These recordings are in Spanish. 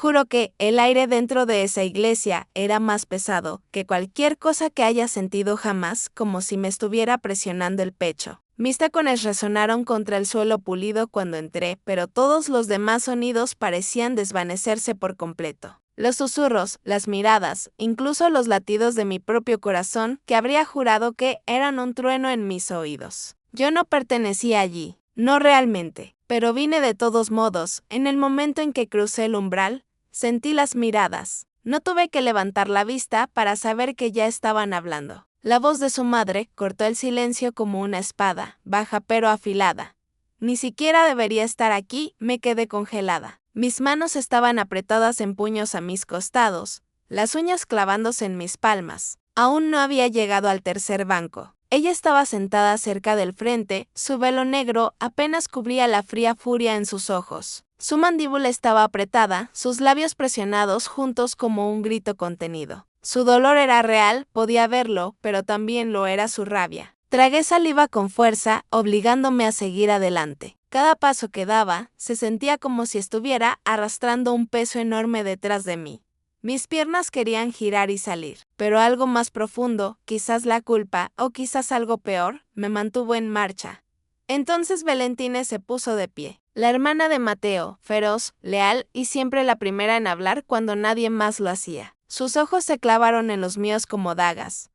juro que el aire dentro de esa iglesia era más pesado que cualquier cosa que haya sentido jamás, como si me estuviera presionando el pecho. Mis tacones resonaron contra el suelo pulido cuando entré, pero todos los demás sonidos parecían desvanecerse por completo. Los susurros, las miradas, incluso los latidos de mi propio corazón, que habría jurado que eran un trueno en mis oídos. Yo no pertenecía allí, no realmente, pero vine de todos modos. En el momento en que crucé el umbral, sentí las miradas. No tuve que levantar la vista para saber que ya estaban hablando. La voz de su madre cortó el silencio como una espada, baja pero afilada. Ni siquiera debería estar aquí, me quedé congelada. Mis manos estaban apretadas en puños a mis costados, las uñas clavándose en mis palmas. Aún no había llegado al tercer banco. Ella estaba sentada cerca del frente, su velo negro apenas cubría la fría furia en sus ojos. Su mandíbula estaba apretada, sus labios presionados juntos como un grito contenido. Su dolor era real, podía verlo, pero también lo era su rabia. Tragué saliva con fuerza, obligándome a seguir adelante. Cada paso que daba, se sentía como si estuviera arrastrando un peso enorme detrás de mí. Mis piernas querían girar y salir, pero algo más profundo, quizás la culpa, o quizás algo peor, me mantuvo en marcha. Entonces Valentine se puso de pie. La hermana de Mateo, feroz, leal y siempre la primera en hablar cuando nadie más lo hacía. Sus ojos se clavaron en los míos como dagas.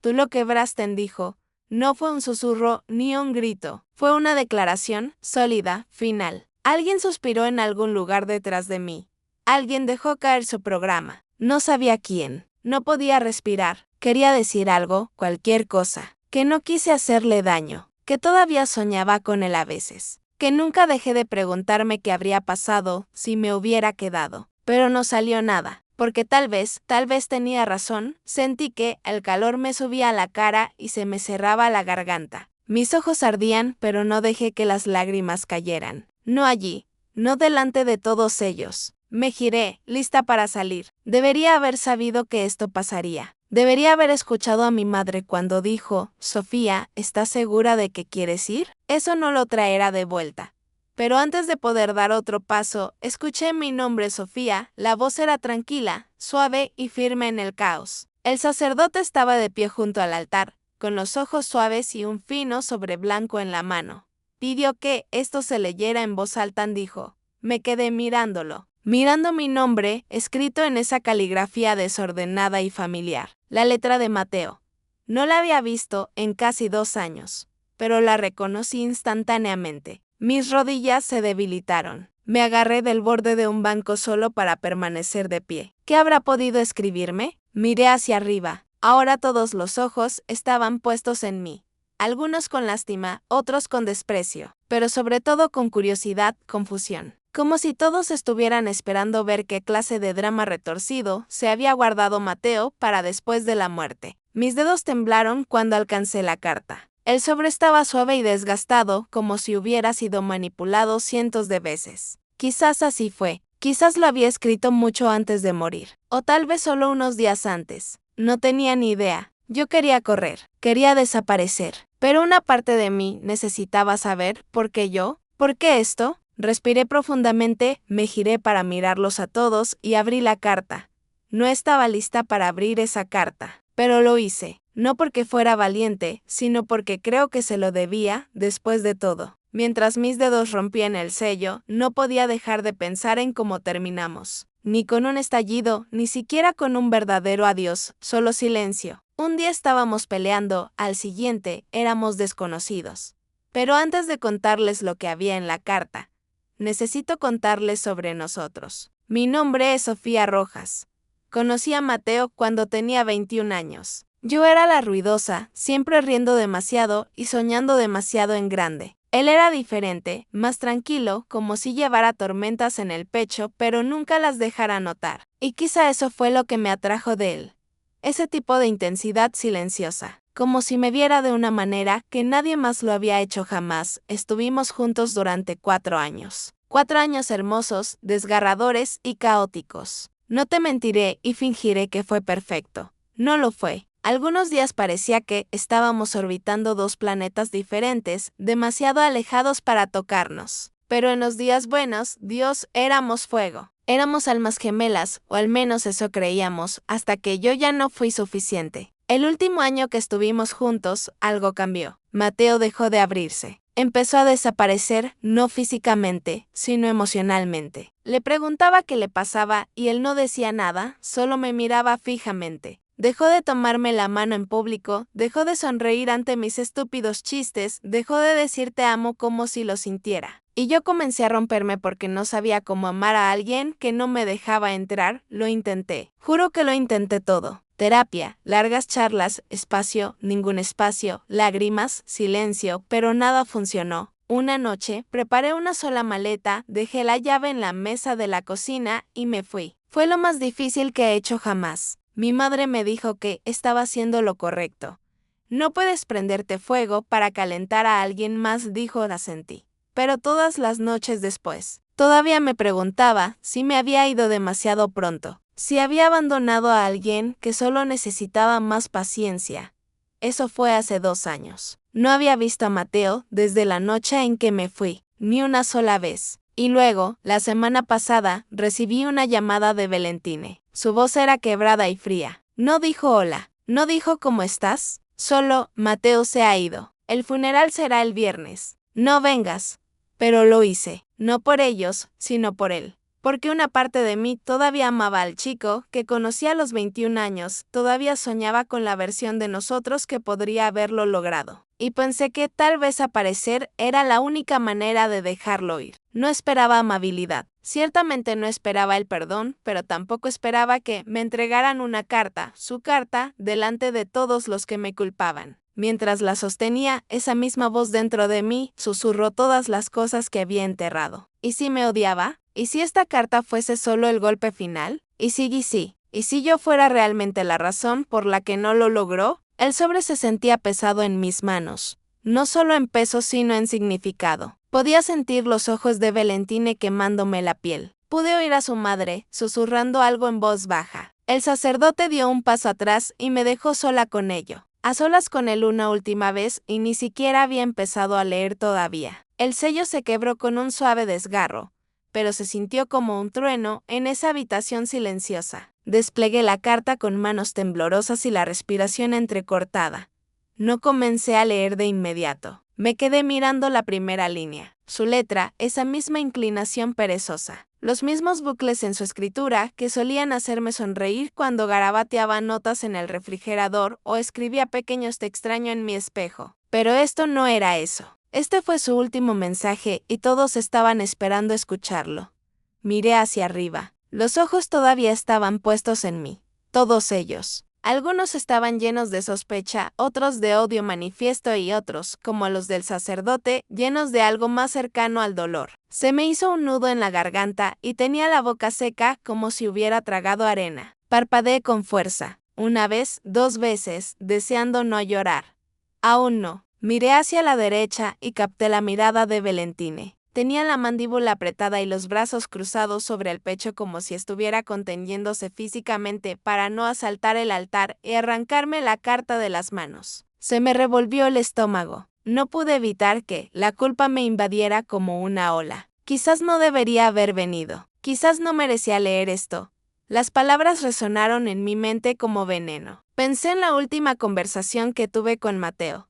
Tú lo quebraste, dijo. No fue un susurro ni un grito, fue una declaración sólida, final. Alguien suspiró en algún lugar detrás de mí. Alguien dejó caer su programa. No sabía quién. No podía respirar. Quería decir algo, cualquier cosa. Que no quise hacerle daño. Que todavía soñaba con él a veces. Que nunca dejé de preguntarme qué habría pasado si me hubiera quedado. Pero no salió nada. Porque tal vez tenía razón, sentí que el calor me subía a la cara y se me cerraba la garganta. Mis ojos ardían, pero no dejé que las lágrimas cayeran. No allí, no delante de todos ellos. Me giré, lista para salir. Debería haber sabido que esto pasaría. Debería haber escuchado a mi madre cuando dijo, Sofía, ¿estás segura de que quieres ir? Eso no lo traerá de vuelta. Pero antes de poder dar otro paso, escuché mi nombre, Sofía. La voz era tranquila, suave y firme en el caos. El sacerdote estaba de pie junto al altar, con los ojos suaves y un fino sobre blanco en la mano. Pidió que esto se leyera en voz alta, dijo. Me quedé mirándolo, mirando mi nombre, escrito en esa caligrafía desordenada y familiar, la letra de Mateo. No la había visto en casi 2 años, pero la reconocí instantáneamente. Mis rodillas se debilitaron. Me agarré del borde de un banco solo para permanecer de pie. ¿Qué habrá podido escribirme? Miré hacia arriba. Ahora todos los ojos estaban puestos en mí. Algunos con lástima, otros con desprecio, pero sobre todo con curiosidad, confusión. Como si todos estuvieran esperando ver qué clase de drama retorcido se había guardado Mateo para después de la muerte. Mis dedos temblaron cuando alcancé la carta. El sobre estaba suave y desgastado, como si hubiera sido manipulado cientos de veces. Quizás así fue. Quizás lo había escrito mucho antes de morir. O tal vez solo unos días antes. No tenía ni idea. Yo quería correr. Quería desaparecer. Pero una parte de mí necesitaba saber por qué yo. ¿Por qué esto? Respiré profundamente, me giré para mirarlos a todos y abrí la carta. No estaba lista para abrir esa carta, pero lo hice. No porque fuera valiente, sino porque creo que se lo debía, después de todo. Mientras mis dedos rompían el sello, no podía dejar de pensar en cómo terminamos. Ni con un estallido, ni siquiera con un verdadero adiós, solo silencio. Un día estábamos peleando, al siguiente éramos desconocidos. Pero antes de contarles lo que había en la carta, necesito contarles sobre nosotros. Mi nombre es Sofía Rojas. Conocí a Mateo cuando tenía 21 años. Yo era la ruidosa, siempre riendo demasiado y soñando demasiado en grande. Él era diferente, más tranquilo, como si llevara tormentas en el pecho, pero nunca las dejara notar. Y quizá eso fue lo que me atrajo de él. Ese tipo de intensidad silenciosa. Como si me viera de una manera que nadie más lo había hecho jamás. Estuvimos juntos durante 4 años. 4 años hermosos, desgarradores y caóticos. No te mentiré y fingiré que fue perfecto. No lo fue. Algunos días parecía que estábamos orbitando 2 planetas diferentes, demasiado alejados para tocarnos. Pero en los días buenos, Dios, éramos fuego. Éramos almas gemelas, o al menos eso creíamos, hasta que yo ya no fui suficiente. El último año que estuvimos juntos, algo cambió. Mateo dejó de abrirse. Empezó a desaparecer, no físicamente, sino emocionalmente. Le preguntaba qué le pasaba y él no decía nada, solo me miraba fijamente. Dejó de tomarme la mano en público, dejó de sonreír ante mis estúpidos chistes, dejó de decir te amo como si lo sintiera. Y yo comencé a romperme porque no sabía cómo amar a alguien que no me dejaba entrar. Lo intenté. Juro que lo intenté todo. Terapia, largas charlas, espacio, ningún espacio, lágrimas, silencio, pero nada funcionó. Una noche, preparé una sola maleta, dejé la llave en la mesa de la cocina y me fui. Fue lo más difícil que he hecho jamás. Mi madre me dijo que estaba haciendo lo correcto. No puedes prenderte fuego para calentar a alguien más, dijo, asentí. Pero todas las noches después, todavía me preguntaba si me había ido demasiado pronto. Si había abandonado a alguien que solo necesitaba más paciencia. Eso fue hace 2 años. No había visto a Mateo desde la noche en que me fui, ni una sola vez. Y luego, la semana pasada, recibí una llamada de Valentine. Su voz era quebrada y fría. No dijo hola, no dijo ¿cómo estás? Solo, Mateo se ha ido. El funeral será el viernes. No vengas. Pero lo hice, no por ellos, sino por él. Porque una parte de mí todavía amaba al chico que conocí a los 21 años, todavía soñaba con la versión de nosotros que podría haberlo logrado. Y pensé que tal vez aparecer era la única manera de dejarlo ir. No esperaba amabilidad. Ciertamente no esperaba el perdón, pero tampoco esperaba que me entregaran una carta, su carta, delante de todos los que me culpaban. Mientras la sostenía, esa misma voz dentro de mí susurró todas las cosas que había enterrado. ¿Y si me odiaba? ¿Y si esta carta fuese solo el golpe final? ¿Y si yo fuera realmente la razón por la que no lo logró? El sobre se sentía pesado en mis manos. No solo en peso sino en significado. Podía sentir los ojos de Valentine quemándome la piel. Pude oír a su madre, susurrando algo en voz baja. El sacerdote dio un paso atrás y me dejó sola con ello. A solas con él una última vez y ni siquiera había empezado a leer todavía. El sello se quebró con un suave desgarro, pero se sintió como un trueno en esa habitación silenciosa. Desplegué la carta con manos temblorosas y la respiración entrecortada. No comencé a leer de inmediato. Me quedé mirando la primera línea. Su letra, esa misma inclinación perezosa. Los mismos bucles en su escritura que solían hacerme sonreír cuando garabateaba notas en el refrigerador o escribía pequeños textos extraños en mi espejo. Pero esto no era eso. Este fue su último mensaje y todos estaban esperando escucharlo. Miré hacia arriba. Los ojos todavía estaban puestos en mí. Todos ellos. Algunos estaban llenos de sospecha, otros de odio manifiesto y otros, como los del sacerdote, llenos de algo más cercano al dolor. Se me hizo un nudo en la garganta y tenía la boca seca como si hubiera tragado arena. Parpadeé con fuerza. Una vez, 2 veces, deseando no llorar. Aún no. Miré hacia la derecha y capté la mirada de Valentine. Tenía la mandíbula apretada y los brazos cruzados sobre el pecho como si estuviera conteniéndose físicamente para no asaltar el altar y arrancarme la carta de las manos. Se me revolvió el estómago. No pude evitar que la culpa me invadiera como una ola. Quizás no debería haber venido. Quizás no merecía leer esto. Las palabras resonaron en mi mente como veneno. Pensé en la última conversación que tuve con Mateo.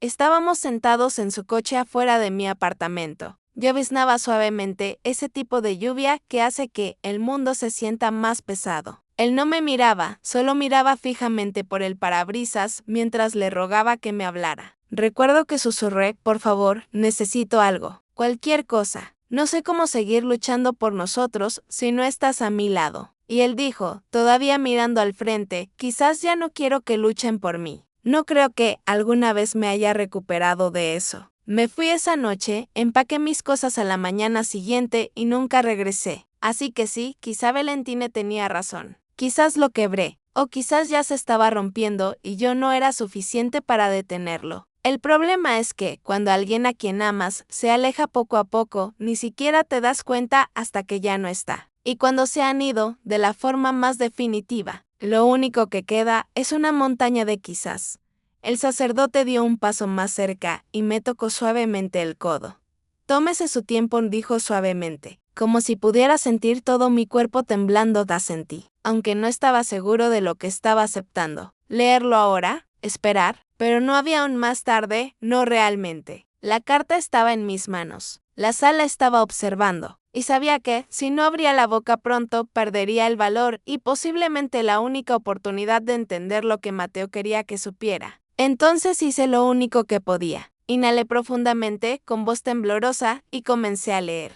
Estábamos sentados en su coche afuera de mi apartamento. Lloviznaba suavemente, ese tipo de lluvia que hace que el mundo se sienta más pesado. Él no me miraba, solo miraba fijamente por el parabrisas mientras le rogaba que me hablara. Recuerdo que susurré, por favor, necesito algo, cualquier cosa. No sé cómo seguir luchando por nosotros si no estás a mi lado. Y él dijo, todavía mirando al frente, quizás ya no quiero que luchen por mí. No creo que alguna vez me haya recuperado de eso. Me fui esa noche, empaqué mis cosas a la mañana siguiente y nunca regresé. Así que sí, quizá Valentine tenía razón. Quizás lo quebré, o quizás ya se estaba rompiendo y yo no era suficiente para detenerlo. El problema es que, cuando alguien a quien amas se aleja poco a poco, ni siquiera te das cuenta hasta que ya no está. Y cuando se han ido, de la forma más definitiva, lo único que queda es una montaña de quizás. El sacerdote dio un paso más cerca y me tocó suavemente el codo. Tómese su tiempo, dijo suavemente. Como si pudiera sentir todo mi cuerpo temblando, asentí, aunque no estaba seguro de lo que estaba aceptando. ¿Leerlo ahora? ¿Esperar? Pero no había un más tarde, no realmente. La carta estaba en mis manos. La sala estaba observando, y sabía que, si no abría la boca pronto, perdería el valor y posiblemente la única oportunidad de entender lo que Mateo quería que supiera. Entonces hice lo único que podía. Inhalé profundamente, con voz temblorosa, y comencé a leer.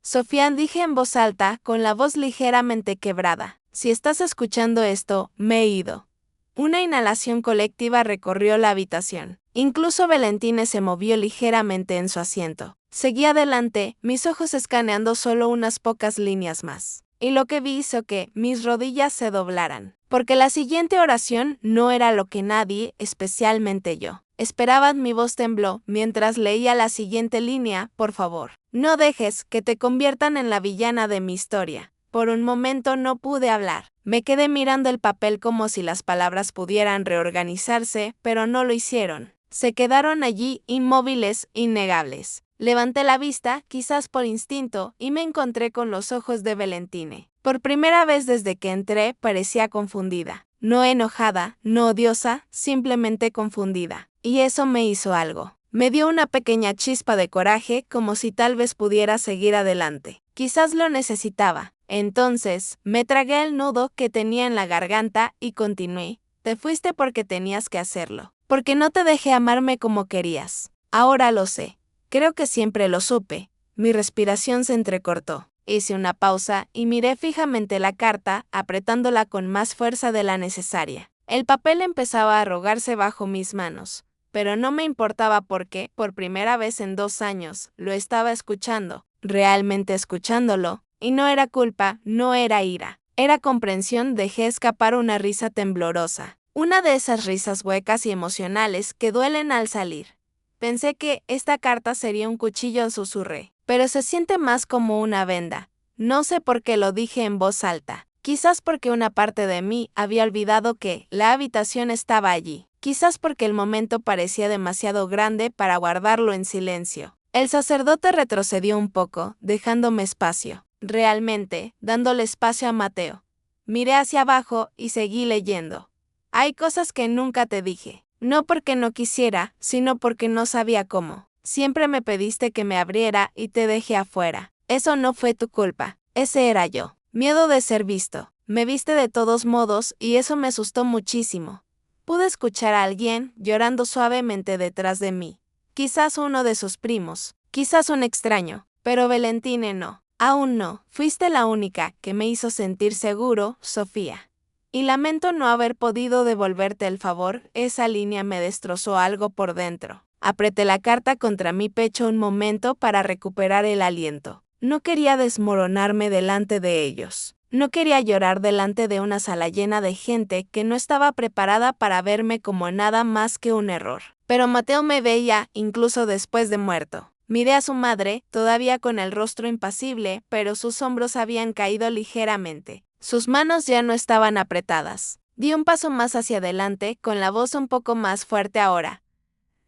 Sofía, dije en voz alta, con la voz ligeramente quebrada. Si estás escuchando esto, me he ido. Una inhalación colectiva recorrió la habitación. Incluso Valentina se movió ligeramente en su asiento. Seguí adelante, mis ojos escaneando solo unas pocas líneas más. Y lo que vi hizo que mis rodillas se doblaran. Porque la siguiente oración no era lo que nadie, especialmente yo, esperaba. Mi voz tembló mientras leía la siguiente línea. Por favor, no dejes que te conviertan en la villana de mi historia. Por un momento no pude hablar. Me quedé mirando el papel como si las palabras pudieran reorganizarse, pero no lo hicieron. Se quedaron allí, inmóviles, innegables. Levanté la vista, quizás por instinto, y me encontré con los ojos de Valentina. Por primera vez desde que entré, parecía confundida. No enojada, no odiosa, simplemente confundida. Y eso me hizo algo. Me dio una pequeña chispa de coraje, como si tal vez pudiera seguir adelante. Quizás lo necesitaba. Entonces, me tragué el nudo que tenía en la garganta y continué. Te fuiste porque tenías que hacerlo. Porque no te dejé amarme como querías. Ahora lo sé. Creo que siempre lo supe. Mi respiración se entrecortó. Hice una pausa y miré fijamente la carta, apretándola con más fuerza de la necesaria. El papel empezaba a arrugarse bajo mis manos. Pero no me importaba porque, por primera vez en 2 años, lo estaba escuchando, realmente escuchándolo. Y no era culpa, no era ira. Era comprensión. Dejé escapar una risa temblorosa. Una de esas risas huecas y emocionales que duelen al salir. Pensé que esta carta sería un cuchillo, susurré. Pero se siente más como una venda. No sé por qué lo dije en voz alta. Quizás porque una parte de mí había olvidado que la habitación estaba allí. Quizás porque el momento parecía demasiado grande para guardarlo en silencio. El sacerdote retrocedió un poco, dejándome espacio. Realmente, dándole espacio a Mateo. Miré hacia abajo y seguí leyendo. Hay cosas que nunca te dije. No porque no quisiera, sino porque no sabía cómo. Siempre me pediste que me abriera y te dejé afuera. Eso no fue tu culpa. Ese era yo. Miedo de ser visto. Me viste de todos modos y eso me asustó muchísimo. Pude escuchar a alguien llorando suavemente detrás de mí. Quizás uno de sus primos. Quizás un extraño. Pero Valentina no. Aún no. Fuiste la única que me hizo sentir seguro, Sofía. Y lamento no haber podido devolverte el favor. Esa línea me destrozó algo por dentro. Apreté la carta contra mi pecho un momento para recuperar el aliento. No quería desmoronarme delante de ellos. No quería llorar delante de una sala llena de gente que no estaba preparada para verme como nada más que un error. Pero Mateo me veía, incluso después de muerto. Miré a su madre, todavía con el rostro impasible, pero sus hombros habían caído ligeramente. Sus manos ya no estaban apretadas. Di un paso más hacia adelante, con la voz un poco más fuerte ahora.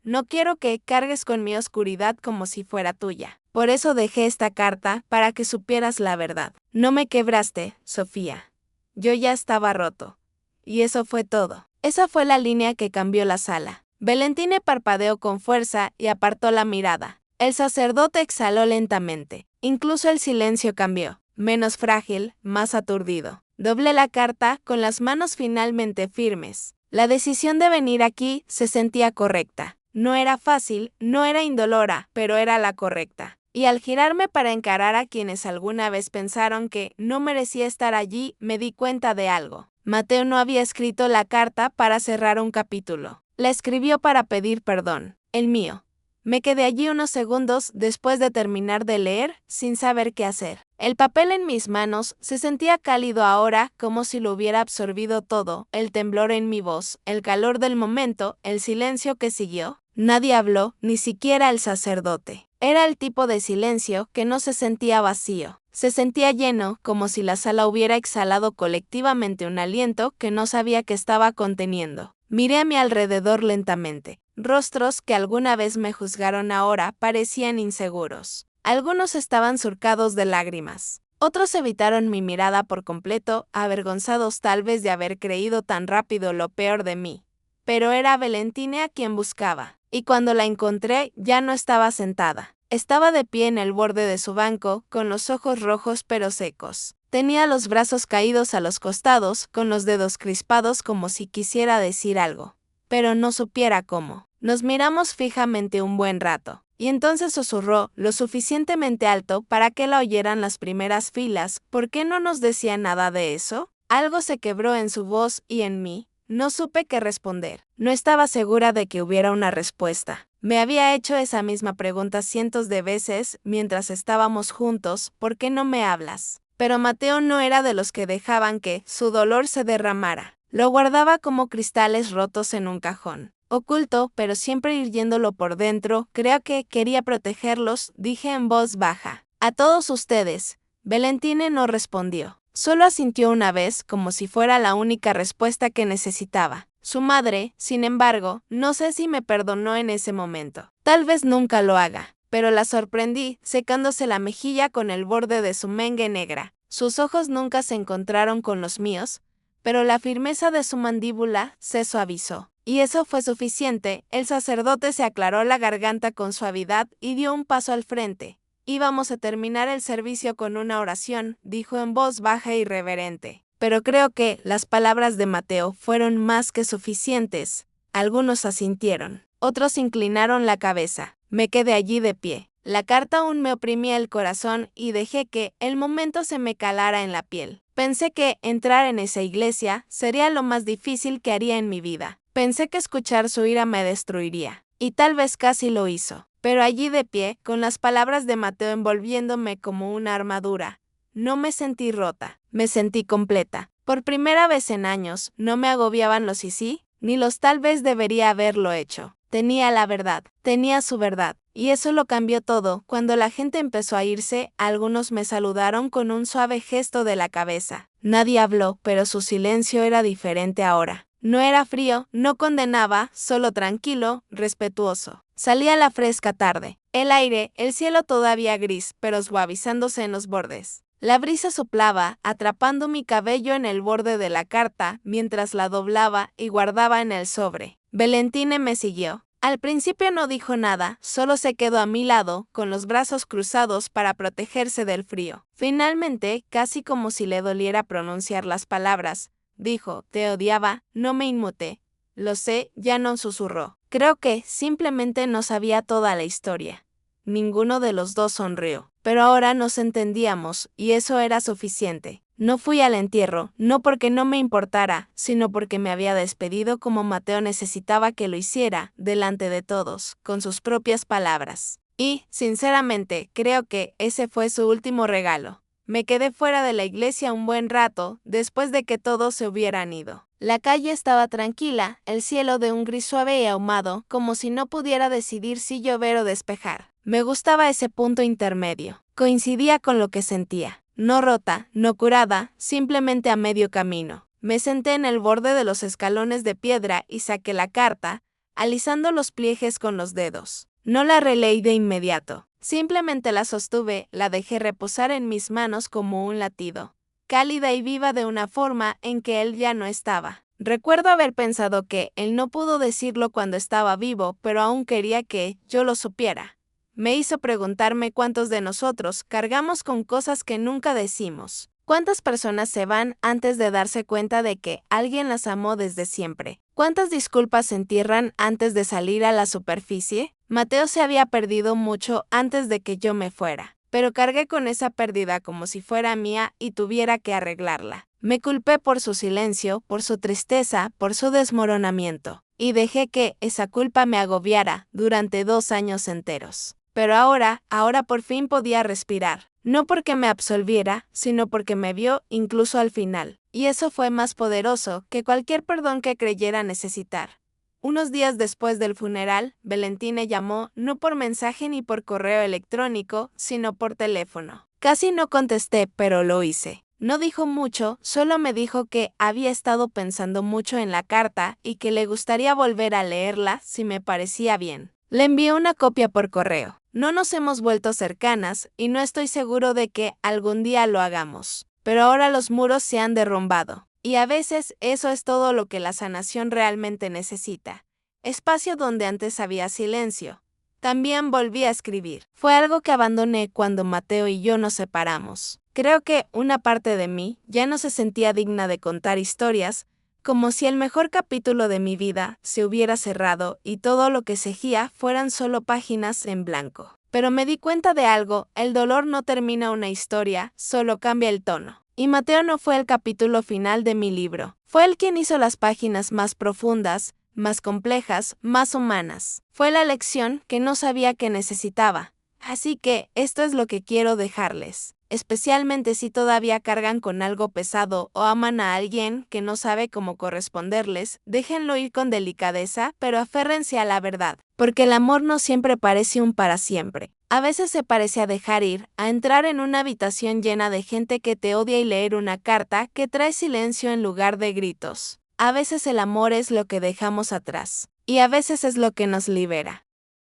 No quiero que cargues con mi oscuridad como si fuera tuya. Por eso dejé esta carta, para que supieras la verdad. No me quebraste, Sofía. Yo ya estaba roto. Y eso fue todo. Esa fue la línea que cambió la sala. Valentina parpadeó con fuerza y apartó la mirada. El sacerdote exhaló lentamente. Incluso el silencio cambió. Menos frágil, más aturdido. Doblé la carta, con las manos finalmente firmes. La decisión de venir aquí se sentía correcta. No era fácil, no era indolora, pero era la correcta. Y al girarme para encarar a quienes alguna vez pensaron que no merecía estar allí, me di cuenta de algo. Mateo no había escrito la carta para cerrar un capítulo. La escribió para pedir perdón. El mío. Me quedé allí unos segundos después de terminar de leer, sin saber qué hacer. El papel en mis manos se sentía cálido ahora, como si lo hubiera absorbido todo, el temblor en mi voz, el calor del momento, el silencio que siguió. Nadie habló, ni siquiera el sacerdote. Era el tipo de silencio que no se sentía vacío. Se sentía lleno, como si la sala hubiera exhalado colectivamente un aliento que no sabía que estaba conteniendo. Miré a mi alrededor lentamente. Rostros que alguna vez me juzgaron ahora parecían inseguros. Algunos estaban surcados de lágrimas. Otros evitaron mi mirada por completo, avergonzados tal vez de haber creído tan rápido lo peor de mí. Pero era Valentine a quien buscaba, y cuando la encontré ya no estaba sentada. Estaba de pie en el borde de su banco, con los ojos rojos pero secos. Tenía los brazos caídos a los costados, con los dedos crispados como si quisiera decir algo, pero no supiera cómo. Nos miramos fijamente un buen rato, y entonces susurró lo suficientemente alto para que la oyeran las primeras filas. ¿Por qué no nos decía nada de eso? Algo se quebró en su voz y en mí. No supe qué responder. No estaba segura de que hubiera una respuesta. Me había hecho esa misma pregunta cientos de veces mientras estábamos juntos. ¿Por qué no me hablas? Pero Mateo no era de los que dejaban que su dolor se derramara. Lo guardaba como cristales rotos en un cajón. Oculto, pero siempre hirviéndolo por dentro, creo que quería protegerlos, dije en voz baja. A todos ustedes. Valentine no respondió. Solo asintió una vez, como si fuera la única respuesta que necesitaba. Su madre, sin embargo, no sé si me perdonó en ese momento. Tal vez nunca lo haga, pero la sorprendí, secándose la mejilla con el borde de su mengue negra. Sus ojos nunca se encontraron con los míos, pero la firmeza de su mandíbula se suavizó. Y eso fue suficiente. El sacerdote se aclaró la garganta con suavidad y dio un paso al frente. Íbamos a terminar el servicio con una oración, dijo en voz baja y reverente. Pero creo que las palabras de Mateo fueron más que suficientes. Algunos asintieron, otros inclinaron la cabeza. Me quedé allí de pie. La carta aún me oprimía el corazón y dejé que el momento se me calara en la piel. Pensé que entrar en esa iglesia sería lo más difícil que haría en mi vida. Pensé que escuchar su ira me destruiría. Y tal vez casi lo hizo. Pero allí de pie, con las palabras de Mateo envolviéndome como una armadura, no me sentí rota, me sentí completa. Por primera vez en años, no me agobiaban los sí, ni los tal vez debería haberlo hecho. Tenía la verdad, tenía su verdad. Y eso lo cambió todo. Cuando la gente empezó a irse, algunos me saludaron con un suave gesto de la cabeza. Nadie habló, pero su silencio era diferente ahora. No era frío, no condenaba, solo tranquilo, respetuoso. Salía la fresca tarde. El aire, el cielo todavía gris, pero suavizándose en los bordes. La brisa soplaba, atrapando mi cabello en el borde de la carta, mientras la doblaba y guardaba en el sobre. Valentine me siguió. Al principio no dijo nada, solo se quedó a mi lado, con los brazos cruzados para protegerse del frío. Finalmente, casi como si le doliera pronunciar las palabras, dijo, te odiaba, no me inmuté. Lo sé, ya no susurró. Creo que simplemente no sabía toda la historia. Ninguno de los dos sonrió, pero ahora nos entendíamos, y eso era suficiente. No fui al entierro, no porque no me importara, sino porque me había despedido como Mateo necesitaba que lo hiciera, delante de todos, con sus propias palabras. Y, sinceramente, creo que ese fue su último regalo. Me quedé fuera de la iglesia un buen rato, después de que todos se hubieran ido. La calle estaba tranquila, el cielo de un gris suave y ahumado, como si no pudiera decidir si llover o despejar. Me gustaba ese punto intermedio. Coincidía con lo que sentía. No rota, no curada, simplemente a medio camino. Me senté en el borde de los escalones de piedra y saqué la carta, alisando los pliejes con los dedos. No la releí de inmediato. Simplemente la sostuve, la dejé reposar en mis manos como un latido, cálida y viva de una forma en que él ya no estaba. Recuerdo haber pensado que él no pudo decirlo cuando estaba vivo, pero aún quería que yo lo supiera. Me hizo preguntarme cuántos de nosotros cargamos con cosas que nunca decimos. ¿Cuántas personas se van antes de darse cuenta de que alguien las amó desde siempre? ¿Cuántas disculpas se entierran antes de salir a la superficie? Mateo se había perdido mucho antes de que yo me fuera, pero cargué con esa pérdida como si fuera mía y tuviera que arreglarla. Me culpé por su silencio, por su tristeza, por su desmoronamiento, y dejé que esa culpa me agobiara durante 2 años enteros. Pero ahora por fin podía respirar. No porque me absolviera, sino porque me vio incluso al final. Y eso fue más poderoso que cualquier perdón que creyera necesitar. Unos días después del funeral, Valentine llamó no por mensaje ni por correo electrónico, sino por teléfono. Casi no contesté, pero lo hice. No dijo mucho, solo me dijo que había estado pensando mucho en la carta y que le gustaría volver a leerla si me parecía bien. Le envié una copia por correo. No nos hemos vuelto cercanas y no estoy seguro de que algún día lo hagamos. Pero ahora los muros se han derrumbado. Y a veces eso es todo lo que la sanación realmente necesita. Espacio donde antes había silencio. También volví a escribir. Fue algo que abandoné cuando Mateo y yo nos separamos. Creo que una parte de mí ya no se sentía digna de contar historias, como si el mejor capítulo de mi vida se hubiera cerrado y todo lo que seguía fueran solo páginas en blanco. Pero me di cuenta de algo, el dolor no termina una historia, solo cambia el tono. Y Mateo no fue el capítulo final de mi libro. Fue él quien hizo las páginas más profundas, más complejas, más humanas. Fue la lección que no sabía que necesitaba. Así que esto es lo que quiero dejarles. Especialmente si todavía cargan con algo pesado o aman a alguien que no sabe cómo corresponderles, déjenlo ir con delicadeza, pero aférrense a la verdad, porque el amor no siempre parece un para siempre. A veces se parece a dejar ir, a entrar en una habitación llena de gente que te odia y leer una carta que trae silencio en lugar de gritos. A veces el amor es lo que dejamos atrás, y a veces es lo que nos libera.